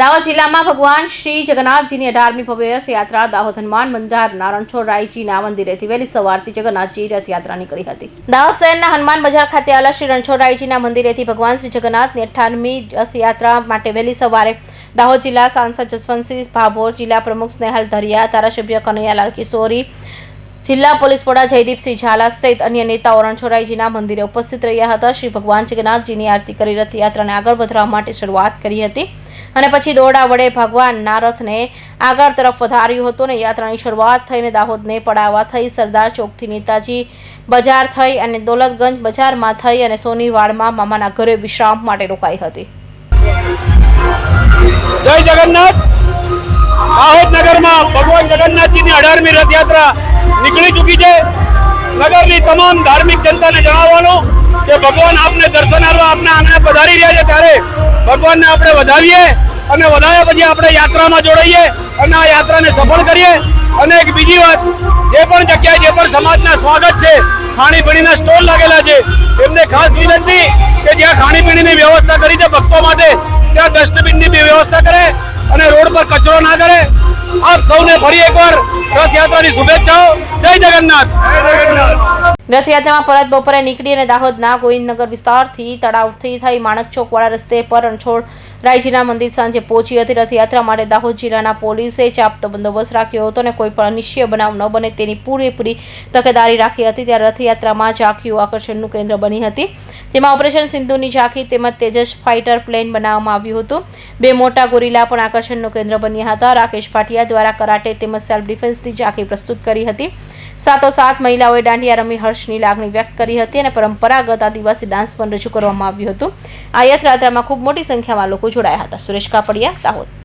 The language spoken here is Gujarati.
દાહોદ જિલ્લામાં ભગવાન શ્રી જગન્નાથજીની 18મી ભવ્ય રથયાત્રા દાહોદ હનુમાન બંજારના રણછોડરાયજીના મંદિરેથી વહેલી સવારથી જગન્નાથજી રથયાત્રા નીકળી હતી। દાહોદ શહેરના હનુમાન બજાર ખાતે આવેલા શ્રી રણછોડરાયજીના મંદિરેથી ભગવાન શ્રી જગન્નાથની 18મી રથયાત્રા માટે વહેલી સવારે દાહોદ જિલ્લા સાંસદ જસવંતસિંહ ભાભોર, જિલ્લા પ્રમુખ સ્નેહલ ધરિયા, ધારાસભ્ય કનૈયાલાલ કિશોરી, જિલ્લા પોલીસ વડા જયદીપસિંહ ઝાલા સહિત અન્ય નેતાઓ રણછોડરાયજીના મંદિરે ઉપસ્થિત રહ્યા હતા। શ્રી ભગવાન જગન્નાથજીની આરતી કરી રથયાત્રાને આગળ વધારવા માટે શરૂઆત કરી હતી અને પછી દોરડા વડે ભગવાનના રથને આગળ તરફ વધાર્યું હતું અને યાત્રાની શરૂઆત થઈને દાહોદને પડાવવા થઈ સરદાર ચોકથી નેતાજી બજાર થઈ અને દોલતગંજ બજારમાં થઈ અને સોનીવાડમાં મામાના ઘરે વિશ્રામ માટે રોકાઈ હતી। જય જગન્નાથ। દાહોદ નગરમાં ભગવાન જગન્નાથજીની 18મી રથયાત્રા નીકળી ચૂકી છે। નગરની તમામ ધાર્મિક જનતાને જણાવવાનું કે ભગવાન આપને દર્શન આપવા આપના આંગણે પધારી રહ્યા છે, ત્યારે ભગવાનને આપણે વધાવીએ અને વધાવ્યા પછી આપણે યાત્રામાં જોડાઈએ અને આ યાત્રાને સફળ કરીએ। અને એક બીજી વાત, જે પણ જગ્યાએ જે પણ સમાજના સ્વાગત છે, ખાણીપીણીના સ્ટોલ લાગેલા છે, એમને ખાસ વિનંતી કે જ્યાં ખાણીપીણીની વ્યવસ્થા કરી છે ભક્તો માટે, ત્યાં ડસ્ટબિનની બી વ્યવસ્થા કરે અને રોડ પર કચરો ના કરે। આપ સૌને ફરી એકવાર રથયાત્રાની શુભેચ્છાઓ। જય જગન્નાથ। રથયાત્રામાં પરત બપોરે નીકળી અને દાહોદના ગોવિંદનગર વિસ્તારથી તળાવથી થઈ માણક ચોકવાળા રસ્તે પર રણછોડરાયજીના મંદિર સાંજે પહોંચી હતી। રથયાત્રા માટે દાહોદ જિલ્લાના પોલીસે ચાપતો બંદોબસ્ત રાખ્યો હતો અને કોઈ પણ અનિશ્ચય બનાવ ન બને તેની પૂરેપૂરી તકેદારી રાખી હતી। ત્યારે રથયાત્રામાં ઝાંખીઓ આકર્ષણનું કેન્દ્ર બની હતી, જેમાં ઓપરેશન સિંધુની ઝાંખી તેમજ તેજસ ફાઇટર પ્લેન બનાવવામાં આવ્યું હતું। બે મોટા ગોરીલા પણ આકર્ષણનું કેન્દ્ર બન્યા હતા। રાકેશ ભાટિયા દ્વારા કરાટે તેમજ સેલ્ફ ડિફેન્સની ઝાંખી પ્રસ્તુત કરી હતી। સાથોસાથ મહિલાઓએ દાંડિયા રમી હર્ષની લાગણી વ્યક્ત કરી હતી અને પરંપરાગત આદિવાસી ડાન્સ પણ રજૂ કરવામાં આવ્યું હતું। આ રથયાત્રામાં ખૂબ મોટી સંખ્યામાં લોકો જોડાયા હતા। સુરેશ કાપડિયા, દાહોદ।